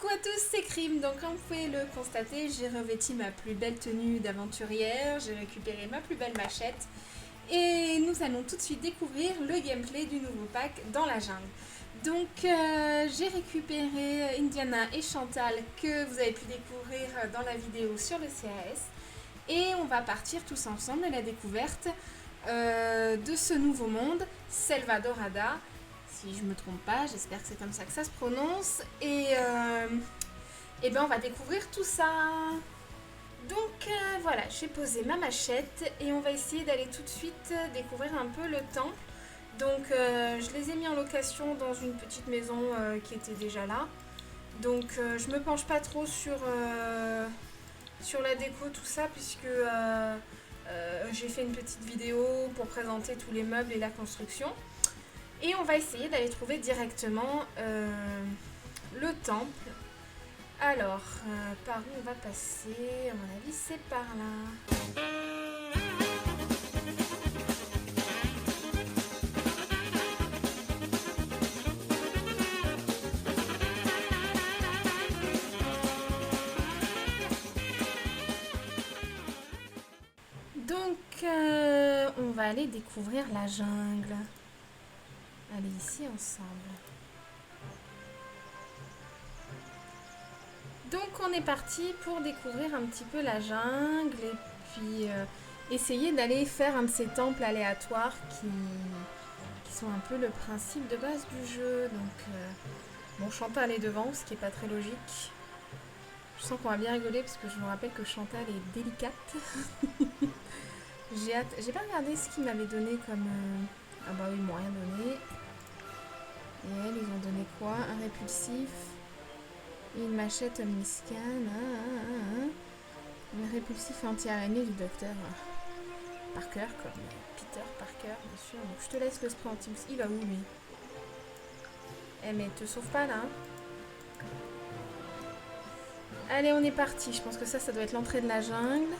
Coucou à tous, c'est Crime. Donc comme vous pouvez le constater, j'ai revêti ma plus belle tenue d'aventurière, j'ai récupéré ma plus belle machette et nous allons tout de suite découvrir le gameplay du nouveau pack dans la jungle. Donc j'ai récupéré Indiana et Chantal que vous avez pu découvrir dans la vidéo sur le CAS et on va partir tous ensemble à la découverte de ce nouveau monde, Selva Dorada. Si je me trompe pas, j'espère que c'est comme ça que ça se prononce. Et ben on va découvrir tout ça. Donc voilà, j'ai posé ma machette et on va essayer d'aller tout de suite découvrir un peu le temple. Donc je les ai mis en location dans une petite maison qui était déjà là. Donc je me penche pas trop sur la déco, tout ça, puisque j'ai fait une petite vidéo pour présenter tous les meubles et la construction. Et on va essayer d'aller trouver directement le temple. Alors, par où on va passer? À mon avis, c'est par là. Donc, on va aller découvrir la jungle. Allez, ici ensemble. Donc on est parti pour découvrir un petit peu la jungle et puis essayer d'aller faire un de ces temples aléatoires qui sont un peu le principe de base du jeu. Donc bon, Chantal est devant, ce qui est pas très logique. Je sens qu'on va bien rigoler parce que je me rappelle que Chantal est délicate. J'ai hâte. J'ai pas regardé ce qu'ils m'avaient donné comme... Ah bah oui, ils m'ont rien donné. Et elles, ils ont donné quoi? Un répulsif et une machette omniscan. Un répulsif anti-araignée du docteur Parker, comme Peter Parker, bien sûr. Donc je te laisse le spray anti. Il va où lui? Eh mais te sauve pas là. Allez, on est parti. Je pense que ça doit être l'entrée de la jungle.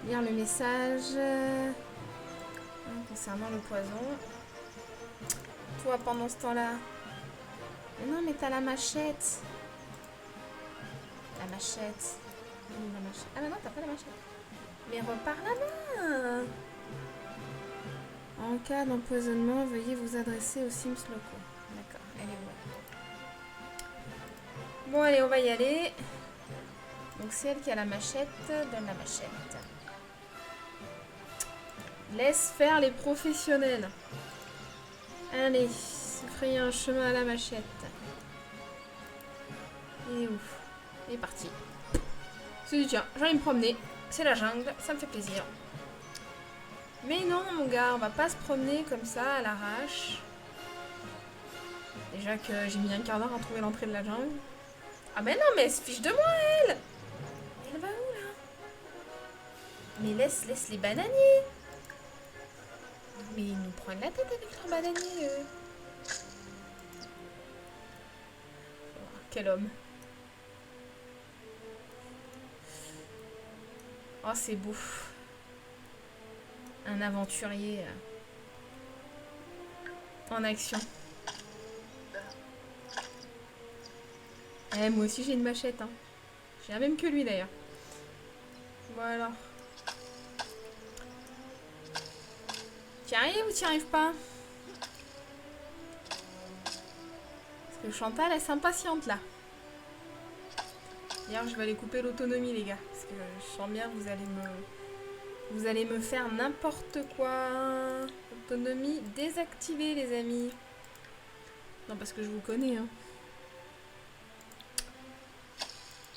Lire le message concernant le poison. Toi, pendant ce temps-là... Mais non, mais t'as la machette. La machette. La machette. Ah, mais non, t'as pas la machette. Mais repars là-bas. En cas d'empoisonnement, veuillez vous adresser aux Sims locaux. D'accord, elle est où? Bon, allez, on va y aller. Donc, c'est elle qui a la machette. Donne la machette. Laisse faire les professionnels. Allez, se frayer un chemin à la machette. Et ouf. Il est parti. C'est dit, tiens, j'allais me promener. C'est la jungle, ça me fait plaisir. Mais non, mon gars, on va pas se promener comme ça à l'arrache. Déjà que j'ai mis un quart d'heure à trouver l'entrée de la jungle. Ah ben non, mais elle se fiche de moi, elle. Elle va où, là? Mais laisse les bananiers. Mais ils nous prennent la tête avec leurs bananiers. Oh, quel homme. Oh, c'est beau. Un aventurier en action. Eh, moi aussi j'ai une machette. Hein. J'ai la même que lui d'ailleurs. Bon alors. T'y arrives ou t'y arrives pas? Parce que Chantal elle s'impatiente là. D'ailleurs je vais aller couper l'autonomie les gars. Parce que je sens bien que vous allez me faire n'importe quoi. Autonomie désactivée les amis. Non parce que je vous connais hein.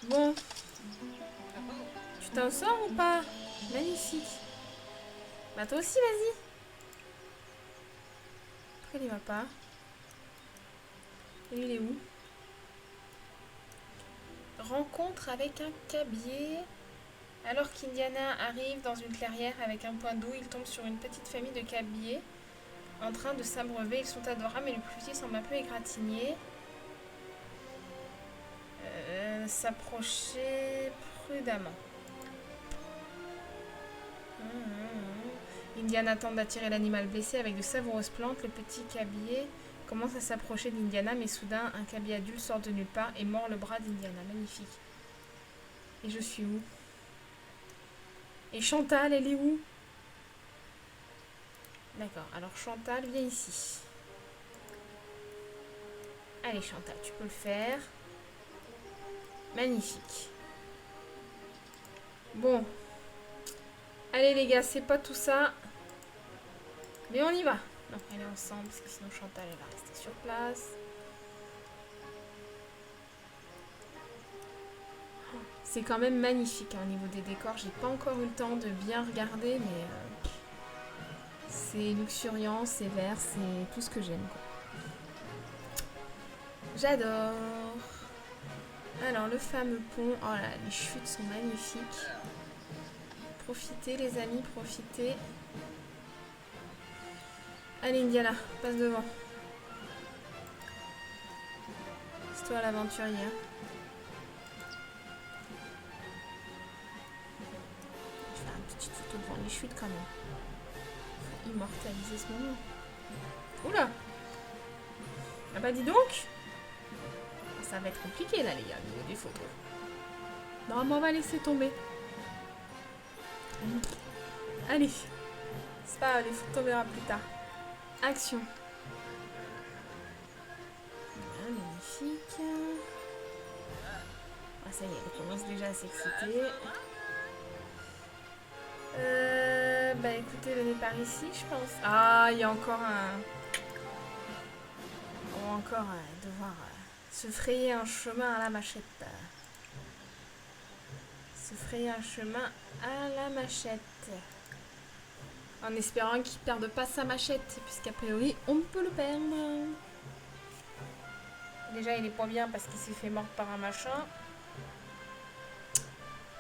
Bon. Tu t'en sors ou pas? Magnifique. Bah toi aussi vas-y. Pourquoi il y va pas? Et il est où? Rencontre avec un cabier. Alors qu'Indiana arrive dans une clairière avec un point d'eau, il tombe sur une petite famille de cabiers en train de s'abreuver. Ils sont adorables, mais le plus petit semble un peu égratigné. S'approcher prudemment. Indiana tente d'attirer l'animal blessé avec de savoureuses plantes. Le petit cabier Commence à s'approcher d'Indiana, mais soudain, un cabiai adulte sort de nulle part et mord le bras d'Indiana. Magnifique. Et je suis où? Et Chantal, elle est où? D'accord, alors Chantal, viens ici. Allez Chantal, tu peux le faire. Magnifique. Bon. Allez les gars, c'est pas tout ça. Mais on y va. Non, elle est ensemble, parce que sinon Chantal, elle va rester sur place. C'est quand même magnifique hein, au niveau des décors. J'ai pas encore eu le temps de bien regarder, mais c'est luxuriant, c'est vert, c'est tout ce que j'aime. J'adore. Alors, le fameux pont. Oh là, les chutes sont magnifiques. Profitez, les amis, profitez. Allez, Indiana, passe devant. C'est toi l'aventurière. Je vais faire une petite photo devant les chutes quand même. Faut immortaliser ce moment. Oula! Ah bah dis donc! Ça va être compliqué là les gars, au niveau des photos. Normalement on va laisser tomber. Allez. C'est pas grave, les photos on verra plus tard. Action. Voilà, magnifique. Ah ça y est, elle commence déjà à s'exciter. Bah écoutez, venez par ici je pense. Ah, il y a encore un... On va encore devoir... se frayer un chemin à la machette. Se frayer un chemin à la machette. En espérant qu'il ne perde pas sa machette, puisqu'a priori, on peut le perdre. Déjà, il est pas bien parce qu'il s'est fait mordre par un machin.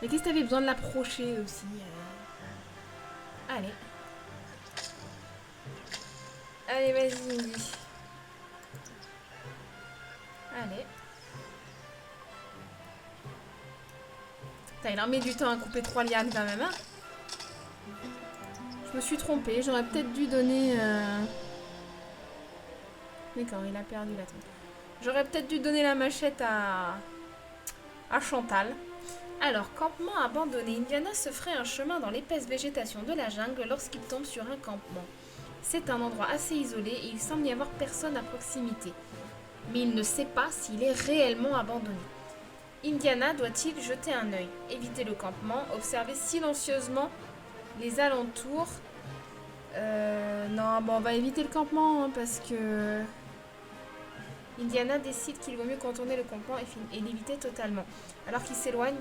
Mais qu'est-ce que t'avais besoin de l'approcher aussi Allez. Allez, vas-y, Indy. Allez. Putain, il en met du temps à couper 3 lianes quand même, hein. Je me suis trompée, j'aurais peut-être dû donner... D'accord, il a perdu la trompe. J'aurais peut-être dû donner la machette à Chantal. Alors, campement abandonné. Indiana se ferait un chemin dans l'épaisse végétation de la jungle lorsqu'il tombe sur un campement. C'est un endroit assez isolé et il semble n'y avoir personne à proximité. Mais il ne sait pas s'il est réellement abandonné. Indiana doit-il jeter un œil, éviter le campement, observer silencieusement les alentours. Non, bon, on va éviter le campement hein, parce que Indiana décide qu'il vaut mieux contourner le campement et l'éviter totalement. Alors qu'il s'éloigne,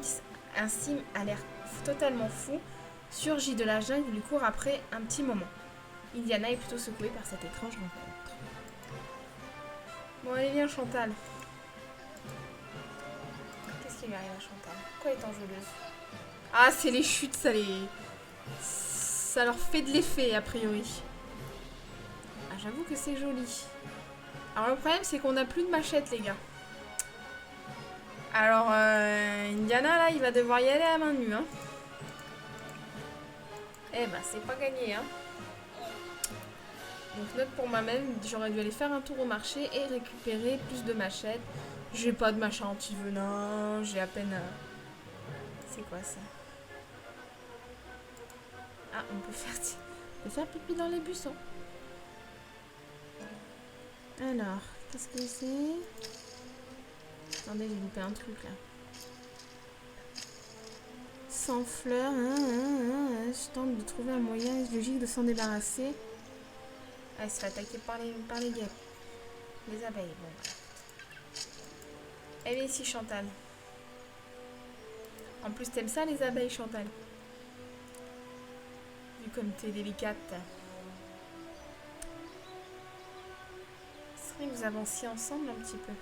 un sim a l'air totalement fou, surgit de la jungle et lui court après un petit moment. Indiana est plutôt secouée par cette étrange rencontre. Bon, allez, viens, Chantal. Qu'est-ce qui lui arrive à Chantal? Pourquoi elle est enjôleuse? Ah, c'est les chutes, ça leur fait de l'effet, a priori. Ah, j'avoue que c'est joli. Alors, le problème, c'est qu'on n'a plus de machette, les gars. Alors, Indiana, là, il va devoir y aller à main nue, hein. Eh ben, c'est pas gagné, hein. Donc, note pour moi-même, j'aurais dû aller faire un tour au marché et récupérer plus de machettes. J'ai pas de machin anti-venin, j'ai à peine... C'est quoi, ça? Ah, on peut faire pipi dans les buissons. Alors, qu'est-ce que c'est? Attendez, j'ai loupé un truc, là. Sans fleurs, je tente de trouver un moyen logique de s'en débarrasser. Ah, elle se fait attaquer par les guêpes. Les abeilles, bon, voilà. Elle est ici, Chantal. En plus, t'aimes ça, les abeilles, Chantal? Vu comme t'es délicate. C'est vrai que vous avanciez ensemble un petit peu.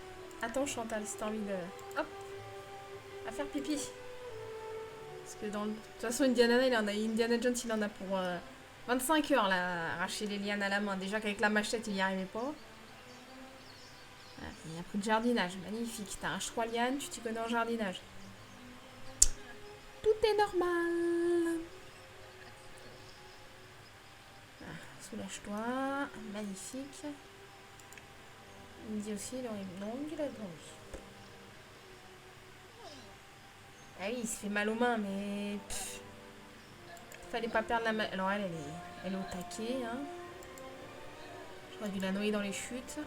Attends, Chantal, si t'as envie de... Hop! À faire pipi. Parce que de toute façon, Indiana Jones, il en a pour 25 heures, là, arracher les lianes à la main. Déjà qu'avec la machette, il n'y arrivait pas. Il y a un peu de jardinage, magnifique. T'arraches 3 lianes, tu t'y connais en jardinage. Tout est normal. Soulage-toi, magnifique. Il me dit aussi, il est horrible. Non, il me dit la bronze. Ah oui, il se fait mal aux mains, mais... Pff, fallait pas perdre la main. Alors elle est au taquet, hein. J'aurais dû la noyer dans les chutes.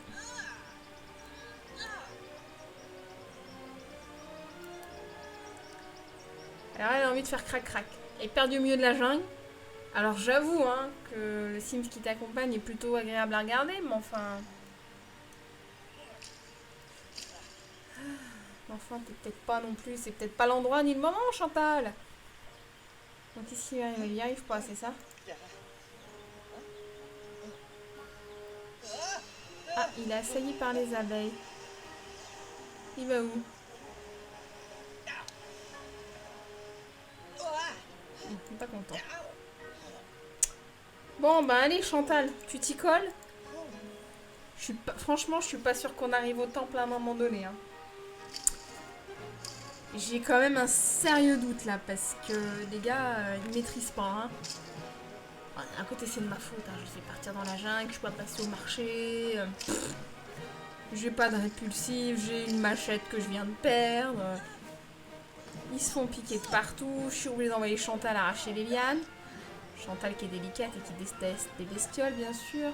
Alors elle a envie de faire crac-crac. Elle est perdue au milieu de la jungle. Alors j'avoue hein, que le Sims qui t'accompagne est plutôt agréable à regarder, mais enfin... Enfin, t'es peut-être pas non plus... C'est peut-être pas l'endroit ni le moment, Chantal. Donc ici, il n'y arrive pas, c'est ça? Ah, il est assailli par les abeilles. Il va où? Il est pas content. Bon, bah allez, Chantal, tu t'y colles? Franchement, je suis pas sûre qu'on arrive au temple à un moment donné. Hein. J'ai quand même un sérieux doute là, parce que les gars, ils maîtrisent pas. Hein. Bon, d'un côté, c'est de ma faute. Hein. Je les fais partir dans la jungle, je peux pas passer au marché. J'ai pas de répulsif, j'ai une machette que je viens de perdre. Ils se font piquer de partout. Je suis obligée d'envoyer Chantal arracher les lianes. Chantal qui est délicate et qui déteste les bestioles, bien sûr.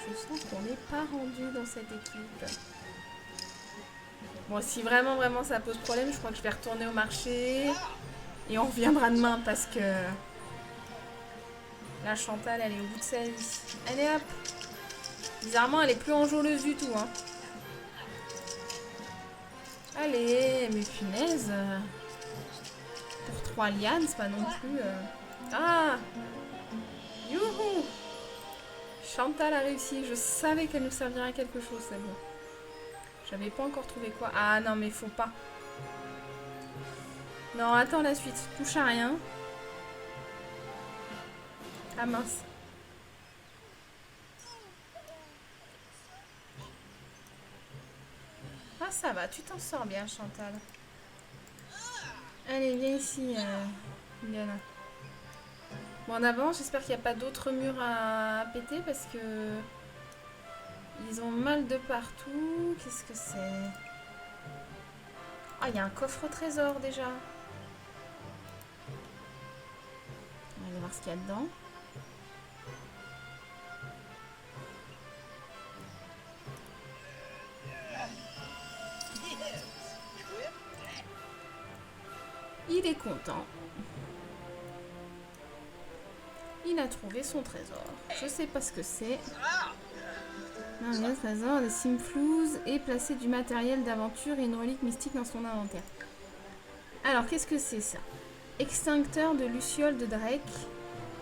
Je sens qu'on n'est pas rendu dans cette équipe. Bon, si vraiment, vraiment ça pose problème, je crois que je vais retourner au marché. Et on reviendra demain parce que... Là, Chantal, elle est au bout de sa vie. Allez, hop. Bizarrement, elle est plus enjôleuse du tout, hein. Allez, mais punaise. Pour 3 lianes, c'est pas non plus... Ah! Youhou! Chantal a réussi. Je savais qu'elle nous servirait à quelque chose, c'est bon. J'avais pas encore trouvé quoi. Ah non, mais faut pas. Non, attends la suite. Touche à rien. Ah mince. Ah ça va, tu t'en sors bien, Chantal. Allez, viens ici, Liliana. Bon, en avant, j'espère qu'il n'y a pas d'autres murs à péter parce que... Ils ont mal de partout. Qu'est-ce que c'est? Ah, il y a un coffre au trésor déjà. On va aller voir ce qu'il y a dedans. Il est content. Il a trouvé son trésor. Je sais pas ce que c'est. Un trésor de Simflouz et placer du matériel d'aventure et une relique mystique dans son inventaire. Alors, qu'est-ce que c'est ça? Extincteur de luciole de Drake.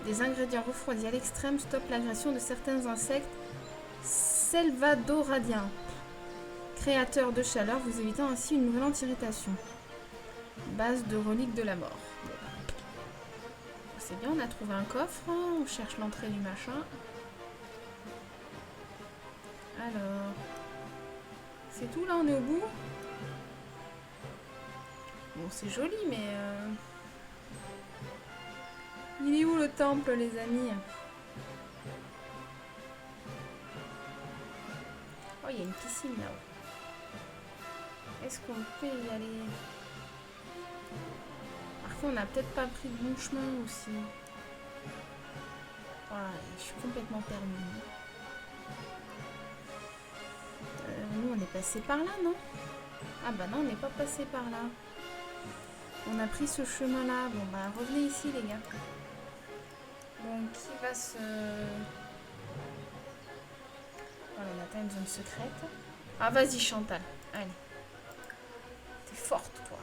Des ingrédients refroidis à l'extrême stoppent l'agression de certains insectes selvadoradiens. Créateur de chaleur, vous évitant ainsi une violente irritation. Base de relique de la mort. Bon. C'est bien, on a trouvé un coffre. On cherche l'entrée du machin. Alors... C'est tout là, on est au bout? Bon, c'est joli, mais... Il est où le temple, les amis? Oh, il y a une piscine là-haut. Est-ce qu'on peut y aller? Parfois, on n'a peut-être pas pris le bon chemin aussi. Voilà, je suis complètement perdue. Nous, on est passé par là, non? Ah bah non, on n'est pas passé par là. On a pris ce chemin-là. Bon, bah, revenez ici, les gars. Donc, qui va se... Voilà, on atteint une zone secrète. Ah, vas-y, Chantal. Allez. T'es forte, toi.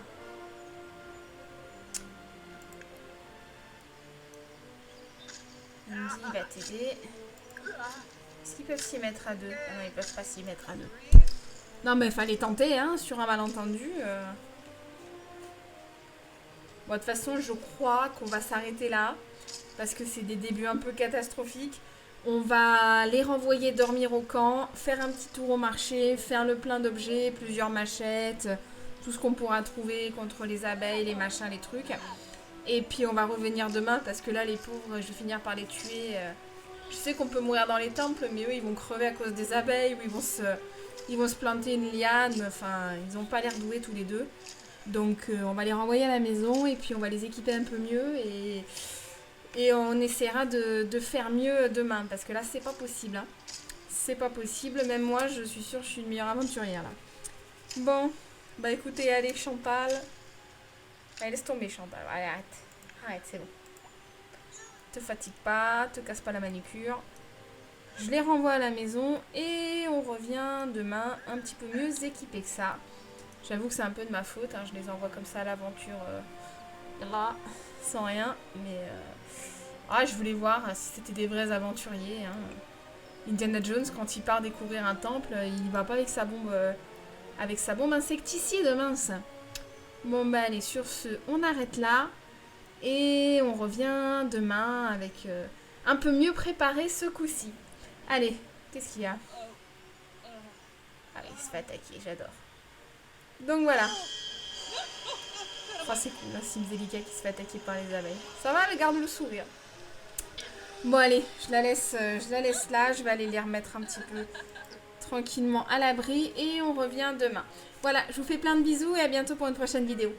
Il me dit, il va t'aider. Est-ce qu'ils peuvent s'y mettre à deux? Ah non, ils peuvent pas s'y mettre à deux. Non, mais fallait tenter, hein, sur un malentendu. Bon, de toute façon, je crois qu'on va s'arrêter là. Parce que c'est des débuts un peu catastrophiques. On va les renvoyer dormir au camp, faire un petit tour au marché, faire le plein d'objets, plusieurs machettes, tout ce qu'on pourra trouver contre les abeilles, les machins, les trucs. Et puis on va revenir demain parce que là, les pauvres, je vais finir par les tuer Je sais qu'on peut mourir dans les temples, mais eux, ils vont crever à cause des abeilles, ou ils vont se planter une liane. Enfin, ils n'ont pas l'air doués tous les deux. Donc, on va les renvoyer à la maison, et puis on va les équiper un peu mieux, et on essaiera de faire mieux demain, parce que là, c'est pas possible. Hein. C'est pas possible, même moi, je suis sûre que je suis une meilleure aventurière, là. Bon, bah écoutez, allez, Chantal. Allez, laisse tomber, Chantal. Allez, arrête. Arrête, c'est bon. Te fatigue pas, te casse pas la manucure. Je les renvoie à la maison et on revient demain un petit peu mieux équipés que ça. J'avoue que c'est un peu de ma faute, hein, je les envoie comme ça à l'aventure là, sans rien. Mais je voulais voir si c'était des vrais aventuriers. Hein. Indiana Jones, quand il part découvrir un temple, il va pas avec sa bombe insecticide, mince. Bon bah allez, sur ce, on arrête là. Et on revient demain avec un peu mieux préparé ce coup-ci. Allez, qu'est-ce qu'il y a? Ah, il se fait attaquer, j'adore. Donc voilà. Oh, c'est cool, hein, Simzelica qui se fait attaquer par les abeilles. Ça va, elle garde le sourire. Bon allez, je la laisse là. Je vais aller les remettre un petit peu tranquillement à l'abri. Et on revient demain. Voilà, je vous fais plein de bisous et à bientôt pour une prochaine vidéo.